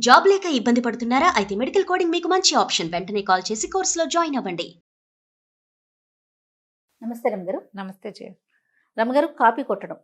Job లేక ఇబ్బంది పడుతున్నారా? అయితే మెడికల్ కోడింగ్ మీకు మంచి ఆప్షన్. వెంటనే కాల్ చేసి కోర్సులో జాయిన్ అవ్వండి. నమస్తే రమగారు. నమస్తే జయ. రమగారు, కాపీ కొట్టడం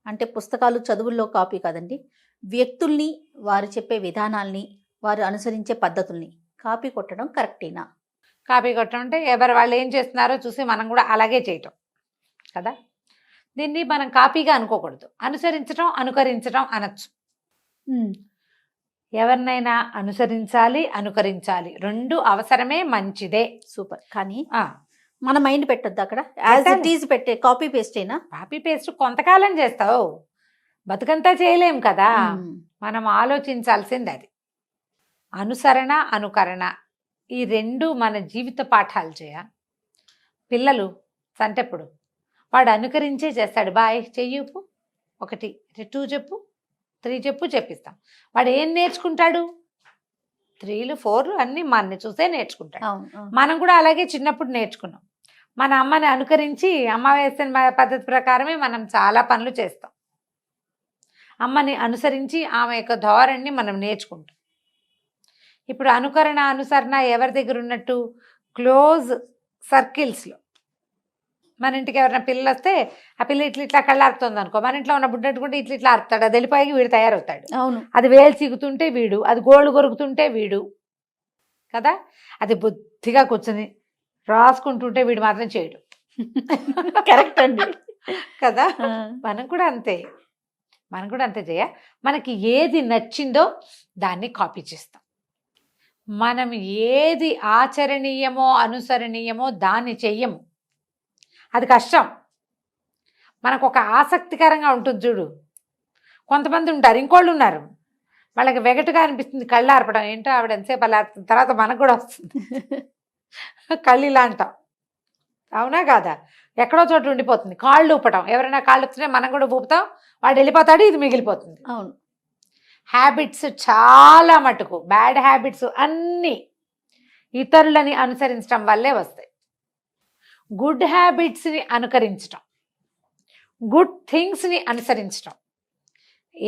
అంటే పుస్తకాలు చదువుల్లో కాపీ కాదండి, వ్యక్తుల్ని, వారు చెప్పే విధానాల్ని, వారు అనుసరించే పద్ధతుల్ని కాపీ కొట్టడం కరెక్టేనా? కాపీ కొట్టడం అంటే ఎవరు వాళ్ళు ఏం చేస్తున్నారో చూసి మనం కూడా అలాగే చేయటం కదా. దీన్ని మనం కాపీగా అనుకోకూడదు, అనుసరించడం అనుకరించడం అనొచ్చు. ఎవరినైనా అనుసరించాలి, అనుకరించాలి, రెండు అవసరమే, మంచిదే. సూపర్. కానీ మన మైండ్ పెట్టద్దు అక్కడ, యాజ్ ఇట్ ఈజ్ పెట్టే కాపీ పేస్టేనా? కాపీ పేస్ట్ కొంతకాలం చేస్తావు, బతుకంతా చేయలేం కదా. మనం ఆలోచించాల్సింది అది. అనుసరణ, అనుకరణ, ఈ రెండు మన జీవిత పాఠాలు చేయ. పిల్లలు సంటెప్పుడు వాడు అనుకరించే చేస్తాడు. బాయ్ చెయ్యపు, 1 2 చెప్పు, 3 చెప్పు, చెప్పిస్తాం. వాడు ఏం నేర్చుకుంటాడు? 3లు 4లు అన్నీ మన చూసే నేర్చుకుంటాడు. మనం కూడా అలాగే చిన్నప్పుడు నేర్చుకున్నాం. మన అమ్మని అనుకరించి, అమ్మ వేసిన పద్ధతి ప్రకారమే మనం చాలా పనులు చేస్తాం. అమ్మని అనుసరించి ఆమె యొక్క ధోరణిని మనం నేర్చుకుంటాం. ఇప్పుడు అనుకరణ, అనుసరణ ఎవరి దగ్గర ఉన్నట్టు? క్లోజ్ సర్కిల్స్లో. మన ఇంటికి ఎవరైనా పిల్లలు వస్తే ఆ పిల్ల ఇట్లా కళ్ళు ఆరుతుంది అనుకో, మన ఇంట్లో ఉన్న బుడ్డట్టు కూడా ఇట్లా ఆరుతాడు, అది వెళ్ళిపోయి వీడు తయారవుతాడు. అవును. అది వేలు చిగుతుంటే వీడు, అది గోళ్ళు కొరుకుతుంటే వీడు కదా. అది బుద్ధిగా కూర్చొని రాసుకుంటుంటే వీడు మాత్రం చేయడు. కరెక్ట్ అండి కదా. మనం కూడా అంతే చేయ. మనకి ఏది నచ్చిందో దాన్ని కాపీ చేస్తాం. మనం ఏది ఆచరణీయమో అనుసరణీయమో దాన్ని చెయ్యము. అది కష్టం. మనకు ఒక ఆసక్తికరంగా ఉంటుంది చూడు. కొంతమంది ఉంటారు, ఇంకోళ్ళు ఉన్నారు, వాళ్ళకి వెగటుగా అనిపిస్తుంది కళ్ళు ఆర్పడం. ఏంటో ఆవిడ ఎంతసేపు అలా ఆర్పుతుంది, తర్వాత మనకు కూడా వస్తుంది కళ్ళు ఇలా అంటాం. అవునా కాదా? ఎక్కడో చోట ఉండిపోతుంది. కాళ్ళు ఊపటం, ఎవరైనా కాళ్ళు ఊపుతుంటే మనం కూడా ఊపుతాం, వాడు వెళ్ళిపోతాడు, ఇది మిగిలిపోతుంది. అవును. హ్యాబిట్స్ చాలా మటుకు, బ్యాడ్ హ్యాబిట్స్ అన్నీ ఇతరులని అనుసరించడం వల్లే వస్తాయి. గుడ్ హ్యాబిట్స్ని అనుకరించటం, గుడ్ థింగ్స్ని అనుసరించటం,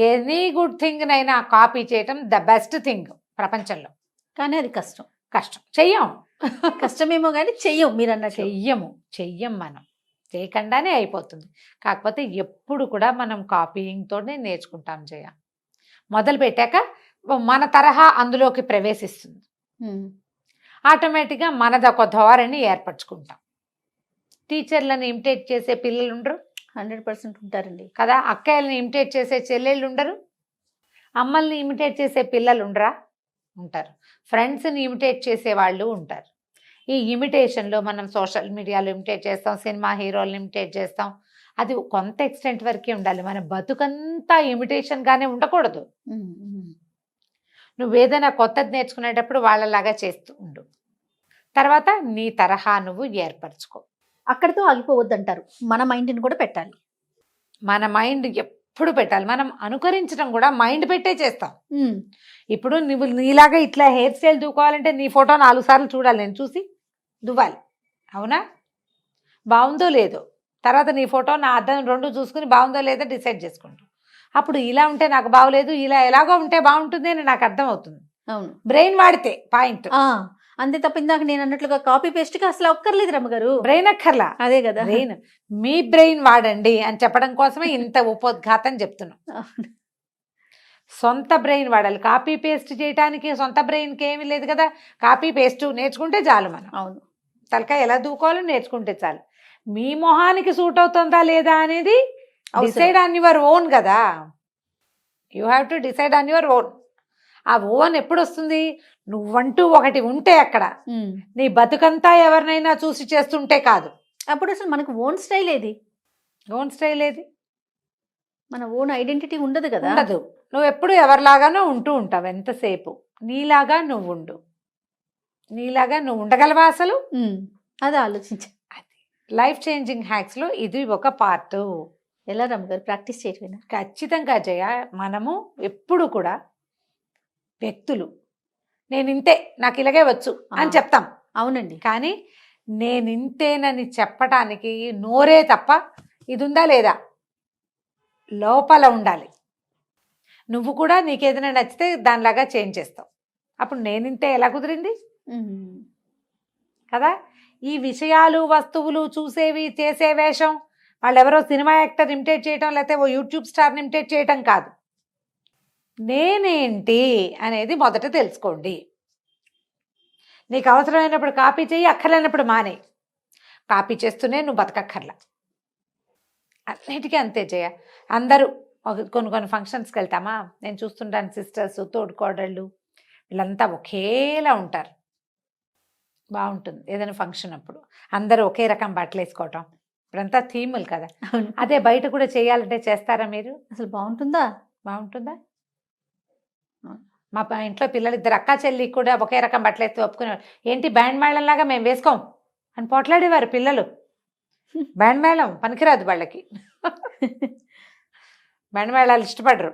ఎనీ గుడ్ థింగ్నైనా కాపీ చేయటం ద బెస్ట్ థింగ్ ప్రపంచంలో. కానీ అది కష్టం. చెయ్యం. కష్టమేమో కానీ చెయ్యం. మీరు అన్నట్టు చెయ్యం. మనం చేయకుండానే అయిపోతుంది. కాకపోతే ఎప్పుడు కూడా మనం కాపీయింగ్తోనే నేర్చుకుంటాం. మొదలు పెట్టాక మన తరహా అందులోకి ప్రవేశిస్తుంది. ఆటోమేటిక్గా మనదొక ధోరణి ఏర్పరచుకుంటాం. టీచర్లను ఇమిటేట్ చేసే పిల్లలు ఉండరు, 100% ఉంటారండి కదా. అక్కయ్యలను ఇమిటేట్ చేసే చెల్లెళ్ళు ఉండరు, అమ్మల్ని ఇమిటేట్ చేసే పిల్లలు ఉండరా? ఉంటారు. ఫ్రెండ్స్ని ఇమిటేట్ చేసే వాళ్ళు ఉంటారు. ఈ ఇమిటేషన్లో మనం సోషల్ మీడియాలో ఇమిటేట్ చేస్తాం, సినిమా హీరోలను ఇమిటేట్ చేస్తాం. అది కొంత ఎక్స్టెంట్ వరకే ఉండాలి. మన బతుకంతా ఇమిటేషన్గానే ఉండకూడదు. నువ్వేదైనా కొత్తది నేర్చుకునేటప్పుడు వాళ్ళలాగా చేస్తూ ఉండు. తర్వాత నీ తరహా నువ్వు ఏర్పరచుకో. అక్కడితో ఆగిపోవద్దంటారు. మన మైండ్ని కూడా పెట్టాలి. మన మైండ్ ఎప్పుడు పెట్టాలి. మనం అనుకరించడం కూడా మైండ్ పెట్టే చేస్తాం. ఇప్పుడు నువ్వు నీలాగా ఇట్లా హెయిర్ స్టైల్ దూకోవాలంటే నీ ఫోటో 4 సార్లు చూడాలి, నేను చూసి దువ్వాలి. అవునా? బాగుందో లేదో, తర్వాత నీ ఫోటో నా అద్దం 2 చూసుకుని బాగుందో లేదో డిసైడ్ చేసుకుంటాం. అప్పుడు ఇలా ఉంటే నాకు బాగోలేదు, ఇలా ఎలాగో ఉంటే బాగుంటుంది అని నాకు అర్థం అవుతుంది. అవును. బ్రెయిన్ వాడితే పాయింట్. అంతే తప్ప ఇందాక నేను అన్నట్లుగా కాపీ పేస్ట్గా అసలు ఒక్కర్లేదు రమ్మగారు. బ్రెయిన్ అక్కర్లా. అదే కదా. మీ బ్రెయిన్ వాడండి అని చెప్పడం కోసమే ఇంత ఉపోద్ఘాతం చెప్తున్నాం. సొంత బ్రెయిన్ వాడాలి. కాపీ పేస్ట్ చేయడానికి సొంత బ్రెయిన్కి ఏమీ లేదు కదా. కాపీ పేస్ట్ నేర్చుకుంటే చాలు. మనం అవును, తలకాయ ఎలా దూకోవాలో నేర్చుకుంటే చాలు. మీ మొహానికి సూట్ అవుతుందా లేదా అనేది డిసైడ్ ఆన్ యువర్ ఓన్ కదా. You have to decide on your own. ఆ ఓన్ ఎప్పుడు వస్తుంది? నువ్వంటూ ఒకటి ఉంటే అక్కడ, నీ బతుకంతా ఎవరినైనా చూసి చేస్తుంటే కాదు. అప్పుడు అసలు మనకు ఓన్ స్టైల్ ఏది? మన ఓన్ ఐడెంటిటీ ఉండదు కదా. ఉండదు. నువ్వు ఎప్పుడు ఎవరిలాగానో ఉంటూ ఉంటావు. ఎంతసేపు నీలాగా నువ్వు ఉండు. నీలాగా నువ్వు ఉండగలవా అసలు? అది ఆలోచించ. అది లైఫ్ చేంజింగ్ హ్యాక్స్లో ఇది ఒక పార్ట్. ఎలా రమ్మగారు ప్రాక్టీస్ చేయకపోయినా? ఖచ్చితంగా జయ. మనము ఎప్పుడు కూడా వ్యక్తులు నేను ఇంతే, నాకు ఇలాగే వచ్చు అని చెప్తాం. అవునండి. కానీ నేను ఇంతేనని చెప్పటానికి నోరే తప్ప ఇది ఉందా లేదా లోపల ఉండాలి. నువ్వు కూడా నీకు ఏదైనా నచ్చితే దానిలాగా చేంజ్ చేస్తావు. అప్పుడు నేనింతే ఎలా కుదిరింది కదా. ఈ విషయాలు వస్తువులు చూసేవి చేసే వేషం వాళ్ళు ఎవరో సినిమా యాక్టర్ ఇమిటేట్ చేయటం లేకపోతే ఓ యూట్యూబ్ స్టార్ని ఇమిటేట్ చేయటం కాదు. నేనేంటి అనేది మొదట తెలుసుకోండి. నీకు అవసరమైనప్పుడు కాపీ చెయ్యి, అక్కర్లేనప్పుడు మానే. కాపీ చేస్తూనే నువ్వు బతకక్కర్లా. అన్నిటికీ అంతే చేయ. అందరూ కొన్ని ఫంక్షన్స్కి వెళ్తామా, నేను చూస్తుంటాను సిస్టర్స్ తోడుకోడళ్ళు వీళ్ళంతా ఒకేలా ఉంటారు. బాగుంటుంది ఏదైనా ఫంక్షన్ అప్పుడు అందరూ ఒకే రకం బట్టలు వేసుకోవటం. ఇప్పుడంతా థీములు కదా. అదే బయట కూడా చేయాలంటే చేస్తారా మీరు? అసలు బాగుంటుందా? మా ఇంట్లో పిల్లలు ఇద్దరు అక్కా చెల్లి కూడా ఒకే రకం బట్టలు వేస్తే ఒప్పుకునేవారు. ఏంటి బ్యాండ్ మేళంలాగా మేము వేసుకోం అని పోట్లాడేవారు పిల్లలు. బ్యాండ్ మేళం పనికిరాదు వాళ్ళకి. బ్యాండ్ మేళాలు ఇష్టపడరు.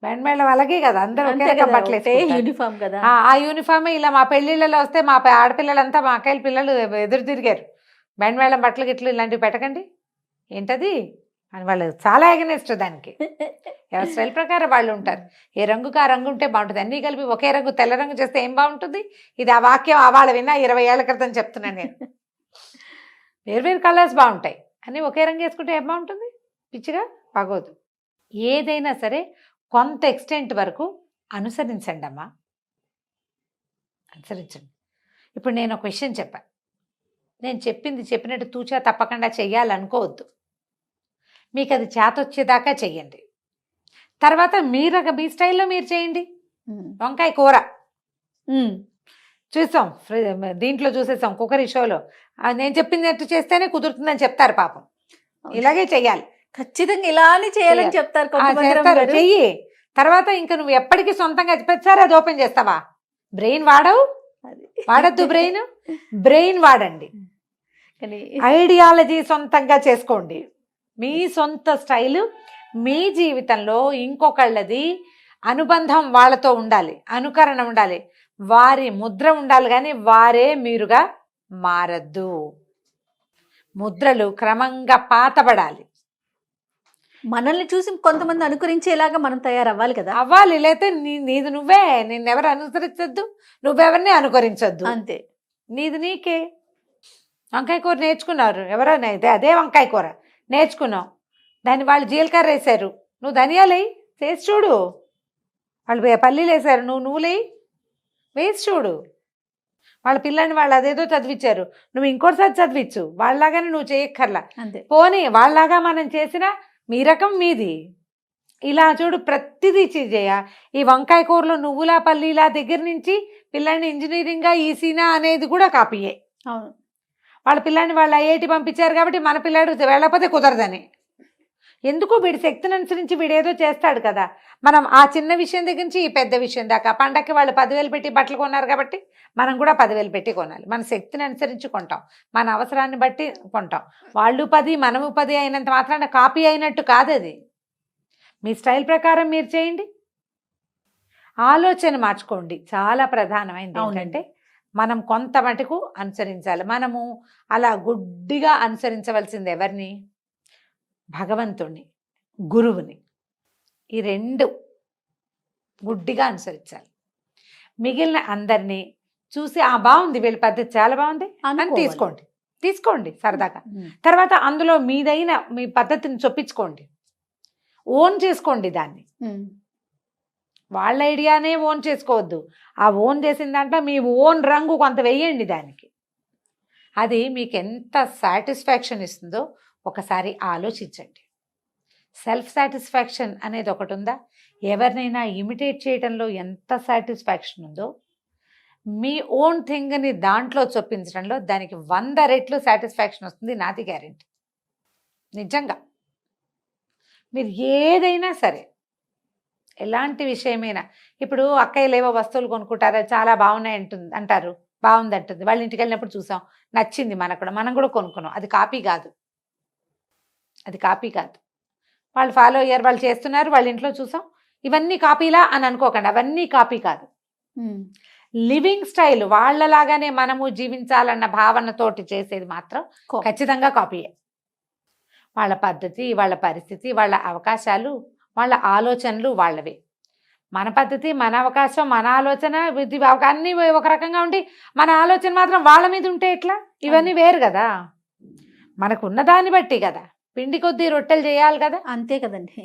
బ్యాండ్ మేళం అలాగే కదా, అందరూ ఒకే రకం బట్టలు యూనిఫామ్ కదా. ఆ యూనిఫామే ఇలా మా పెళ్ళిళ్ళలో వస్తే మా ఆడపిల్లలంతా మా అక్కయ్య పిల్లలు ఎదురు తిరిగారు. బ్యాండ్ మేళం బట్టలు గిట్లు ఇలాంటివి పెట్టకండి ఏంటది అని వాళ్ళు చాలా ఎగనెస్ట్ దానికి. ఎవరి స్టైల్ ప్రకారం వాళ్ళు ఉంటారు. ఏ రంగుకి ఆ రంగు ఉంటే బాగుంటుంది. అన్నీ కలిపి ఒకే రంగు తెల్ల రంగు చేస్తే ఏం బాగుంటుంది? ఇది ఆ వాక్యం వాళ్ళ విన్నా 20 ఏళ్ల క్రితం చెప్తున్నాను నేను. వేరు కలర్స్ బాగుంటాయి, అన్నీ ఒకే రంగు వేసుకుంటే ఏం బాగుంటుంది? పిచ్చిగా బాగోదు. ఏదైనా సరే కొంత ఎక్స్టెంట్ వరకు అనుసరించండి అమ్మా, అనుసరించండి. ఇప్పుడు నేను ఒక విషయం చెప్పాను, నేను చెప్పింది చెప్పినట్టు తూచా తప్పకుండా చెయ్యాలనుకోవద్దు. మీకు అది చేతొచ్చేదాకా చెయ్యండి. తర్వాత మీ స్టైల్లో మీరు చేయండి. వంకాయ కూర చూసాం, దీంట్లో చూసేసాం కుకరీ షోలో. నేను చెప్పినట్టు చేస్తేనే కుదురుతుందని చెప్తారు పాపం. ఇలాగే చెయ్యాలి, ఖచ్చితంగా ఇలానే చేయాలని చెప్తారు. చెయ్యి. తర్వాత ఇంకా నువ్వు ఎప్పటికీ సొంతంగా ప్రతిసారి అది ఓపెన్ చేస్తావా? బ్రెయిన్ వాడద్దు. బ్రెయిన్ వాడండి. ఐడియాలజీ సొంతంగా చేసుకోండి. మీ సొంత స్టైలు మీ జీవితంలో ఇంకొకళ్ళది అనుబంధం వాళ్ళతో ఉండాలి, అనుకరణ ఉండాలి, వారి ముద్ర ఉండాలి, కానీ వారే మీరుగా మారద్దు. ముద్రలు క్రమంగా పాతబడాలి. మనల్ని చూసి కొంతమంది అనుకరించేలాగా మనం తయారవ్వాలి కదా. అవ్వాలి, లేకపోతే నీది నువ్వే. నిన్నెవరు అనుసరించద్దు, నువ్వెవరిని అనుకరించద్దు. అంతే, నీది నీకే. వంకాయ కూర నేర్చుకున్నారు ఎవరైనా, అదే వంకాయ కూర నేర్చుకున్నావు, దాన్ని వాళ్ళు జీలకర్ర వేసారు, నువ్వు ధనియాలు చేసి చూడు. వాళ్ళు పల్లీలు వేసారు, నువ్వులే వేసి చూడు. వాళ్ళ పిల్లని వాళ్ళు అదేదో చదివించారు, నువ్వు ఇంకోటిసారి చదివించు. వాళ్ళలాగానే నువ్వు చేయక్కర్లా. అంతే. పోనీ వాళ్ళలాగా మనం చేసినా మీ రకం మీది. ఇలా చూడు, ప్రతిదీ చేయ. ఈ వంకాయ కూరలో నువ్వులా పల్లీలా దగ్గర నుంచి పిల్లాడిని ఇంజనీరింగ్గా ఈసీనా అనేది కూడా కాపీయే. అవును, వాళ్ళ పిల్లాడిని వాళ్ళు ఐఐటి పంపించారు కాబట్టి మన పిల్లాడు వెళ్ళకపోతే కుదరదని. ఎందుకు వీడి శక్తిని అనుసరించి వీడేదో చేస్తాడు కదా. మనం ఆ చిన్న విషయం దగ్గర నుంచి ఈ పెద్ద విషయం దాకా, పండక్కి వాళ్ళు 10,000 పెట్టి బట్టలు కొన్నారు కాబట్టి మనం కూడా 10,000 పెట్టి కొనాలి. మన శక్తిని అనుసరించి కొంటాం, మన అవసరాన్ని బట్టి కొంటాం. వాళ్ళు 10 మనము 10 అయినంత మాత్రాన కాపీ అయినట్టు కాదు అది. మీ స్టైల్ ప్రకారం మీరు చేయండి. ఆలోచన మార్చుకోండి, చాలా ప్రధానమైనది. ఏంటంటే మనం కొంత మటుకు అనుసరించాలి. మనము అలా గుడ్డిగా అనుసరించవలసింది ఎవరిని? భగవంతుణ్ణి, గురువుని. ఈ 2 గుడ్డిగా అనుసరించాలి. మిగిలిన అందరినీ చూసి బాగుంది, వీళ్ళ పద్ధతి చాలా బాగుంది అని తీసుకోండి సరదాగా. తర్వాత అందులో మీదైన మీ పద్ధతిని చొప్పించుకోండి, ఓన్ చేసుకోండి దాన్ని. వాళ్ళ ఐడియానే ఓన్ చేసుకోవద్దు. ఆ ఓన్ చేసిన దాంట్లో మీ ఓన్ రంగు కొంత వేయండి దానికి. అది మీకు ఎంత సాటిస్ఫాక్షన్ ఇస్తుందో ఒకసారి ఆలోచించండి. సెల్ఫ్ సాటిస్ఫాక్షన్ అనేది ఒకటి ఉందా? ఎవరినైనా ఇమిటేట్ చేయడంలో ఎంత సాటిస్ఫాక్షన్ ఉందో, మీ ఓన్ థింగ్ని దాంట్లో చొప్పించడంలో దానికి 100 రెట్లు సాటిస్ఫాక్షన్ వస్తుంది. నాది గ్యారెంటీ. నిజంగా మీరు ఏదైనా సరే, ఎలాంటి విషయమైనా, ఇప్పుడు అక్కయ్యలేవో వస్తువులు కొనుక్కుంటారు, చాలా బాగున్నాయి అంటారు, బాగుంది అంటుంది. వాళ్ళ ఇంటికి వెళ్ళినప్పుడు చూసాం, నచ్చింది మనం కూడా కొనుక్కున్నాం. అది కాపీ కాదు. వాళ్ళు ఫాలో అయ్యారు, వాళ్ళు చేస్తున్నారు, వాళ్ళ ఇంట్లో చూసాం. ఇవన్నీ కాపీలా అని అనుకోకండి, అవన్నీ కాపీ కాదు. లివింగ్ స్టైల్ వాళ్ళలాగానే మనము జీవించాలన్న భావనతోటి చేసేది మాత్రం ఖచ్చితంగా కాపీయే. వాళ్ళ పద్ధతి, వాళ్ళ పరిస్థితి, వాళ్ళ అవకాశాలు, వాళ్ళ ఆలోచనలు వాళ్ళవే. మన పద్ధతి, మన అవకాశం, మన ఆలోచన, అన్నీ ఒక రకంగా ఉండి మన ఆలోచన మాత్రం వాళ్ళ మీద ఉంటే ఎట్లా? ఇవన్నీ వేరు కదా. మనకు ఉన్నదాన్ని బట్టి కదా. పిండి కొద్దీ రొట్టెలు చేయాలి కదా. అంతే కదండి.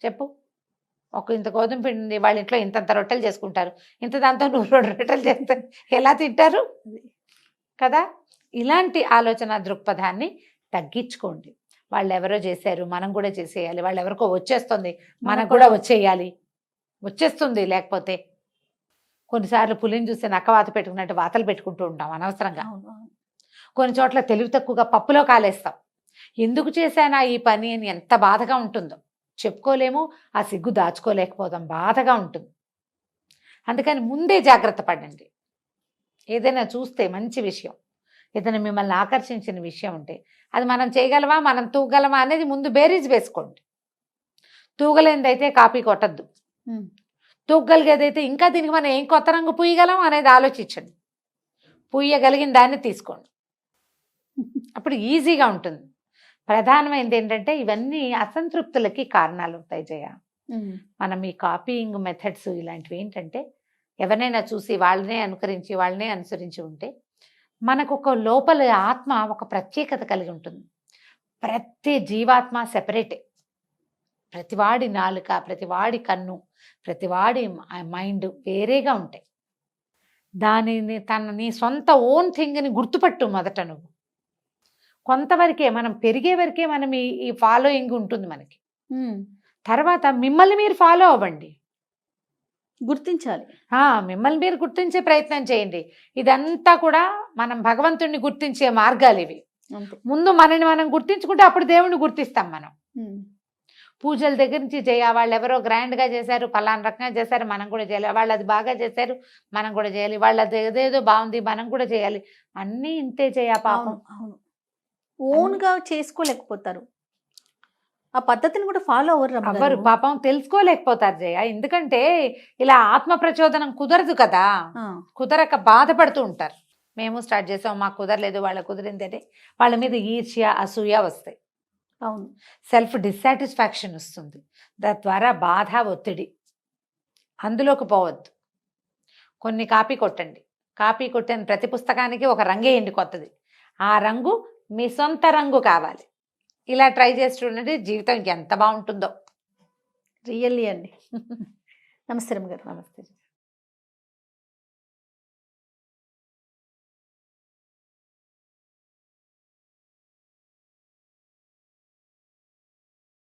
చెప్పు, ఇంత గోధుమ పిండి ఉంది, వాళ్ళ ఇంట్లో ఇంతంత రొట్టెలు చేసుకుంటారు, ఇంత దాంతో 100 రొట్టెలు చేస్తే ఎలా తింటారు కదా. ఇలాంటి ఆలోచన దృక్పథాన్ని తగ్గించుకోండి. వాళ్ళు ఎవరో చేశారు, మనం కూడా చేసేయాలి. వాళ్ళు ఎవరికో వచ్చేస్తుంది, మనకు కూడా వచ్చేస్తుంది. లేకపోతే కొన్నిసార్లు పులిని చూస్తే నక్కవాత పెట్టుకున్నట్టు వాతలు పెట్టుకుంటూ ఉంటాం అనవసరంగా. కొన్ని చోట్ల తెలివి తక్కువగా పప్పులో కాలేస్తాం. ఎందుకు చేశానా ఈ పని అని ఎంత బాధగా ఉంటుందో చెప్పుకోలేము. ఆ సిగ్గు దాచుకోలేకపోతాం, బాధగా ఉంటుంది. అందుకని ముందే జాగ్రత్త పడండి. ఏదైనా చూస్తే మంచి విషయం, ఏదైనా మిమ్మల్ని ఆకర్షించిన విషయం ఉంటే అది మనం చేయగలమా, మనం తూగలమా అనేది ముందు బేరీజ్ వేసుకోండి. తూగలేనిదైతే కాపీ కొట్టద్దు, తూగలిగేదైతే ఇంకా దీనికి మనం ఏం కొత్త రంగు పూయగలం అనేది ఆలోచించండి. పూయగలిగిన దాన్ని తీసుకోండి, అప్పుడు ఈజీగా ఉంటుంది. ప్రధానమైనది ఏంటంటే ఇవన్నీ అసంతృప్తులకి కారణాలు అవుతాయి జయ. మనం ఈ కాపీయింగ్ మెథడ్స్ ఇలాంటివి ఏంటంటే ఎవరినైనా చూసి వాళ్ళనే అనుసరించి ఉంటే మనకు ఒక లోపల ఆత్మ ఒక ప్రత్యేకత కలిగి ఉంటుంది. ప్రతి జీవాత్మ సెపరేటే. ప్రతివాడి నాలుక, ప్రతివాడి కన్ను, ప్రతివాడి మైండ్ వేరేగా ఉంటాయి. దానిని నీ సొంత ఓన్ థింగ్ని గుర్తుపట్టు మొదట. నువ్వు కొంతవరకే, మనం పెరిగే వరకే మనం ఈ ఫాలోయింగ్ ఉంటుంది మనకి. తర్వాత మిమ్మల్ని మీరు ఫాలో అవ్వండి, గుర్తించాలి. మిమ్మల్ని మీరు గుర్తించే ప్రయత్నం చేయండి. ఇదంతా కూడా మనం భగవంతుడిని గుర్తించే మార్గాలు ఇవి. ముందు మనని మనం గుర్తించుకుంటే అప్పుడు దేవుణ్ణి గుర్తిస్తాం మనం. పూజల దగ్గర నుంచి వాళ్ళు ఎవరో గ్రాండ్గా చేశారు, పలానా రకంగా చేశారు, మనం కూడా చేయాలి. వాళ్ళు అది బాగా చేశారు, మనం కూడా చేయాలి. వాళ్ళు అది ఏదేదో బాగుంది, మనం కూడా చేయాలి. అన్నీ ఇంతే చేయ పాపం. ఓన్గా చేసుకోలేకపోతారు, ఆ పద్ధతిని కూడా ఫాలో అవ్వరు పాపం, తెలుసుకోలేకపోతారు జయ. ఎందుకంటే ఇలా ఆత్మ ప్రచోదనం కుదరదు కదా, కుదరక బాధపడుతూ ఉంటారు. మేము స్టార్ట్ చేసాం, మాకు కుదరలేదు, వాళ్ళ కుదిరింది అంటే వాళ్ళ మీద ఈర్ష్య, అసూయ వస్తాయి. అవును, సెల్ఫ్ డిస్సాటిస్ఫాక్షన్ వస్తుంది. దాని ద్వారా బాధ, ఒత్తిడి, అందులోకి పోవద్దు. కొన్ని కాపీ కొట్టండి. కాపీ కొట్టిన ప్రతి పుస్తకానికి ఒక రంగేయండి కొత్తది. ఆ రంగు మీ సొంత రంగు కావాలి. ఇలా ట్రై చేసి చూడండి, జీవితం ఎంత బాగుంటుందో. రియల్లీ అండి. నమస్తే రమ్మ గారు. నమస్తే.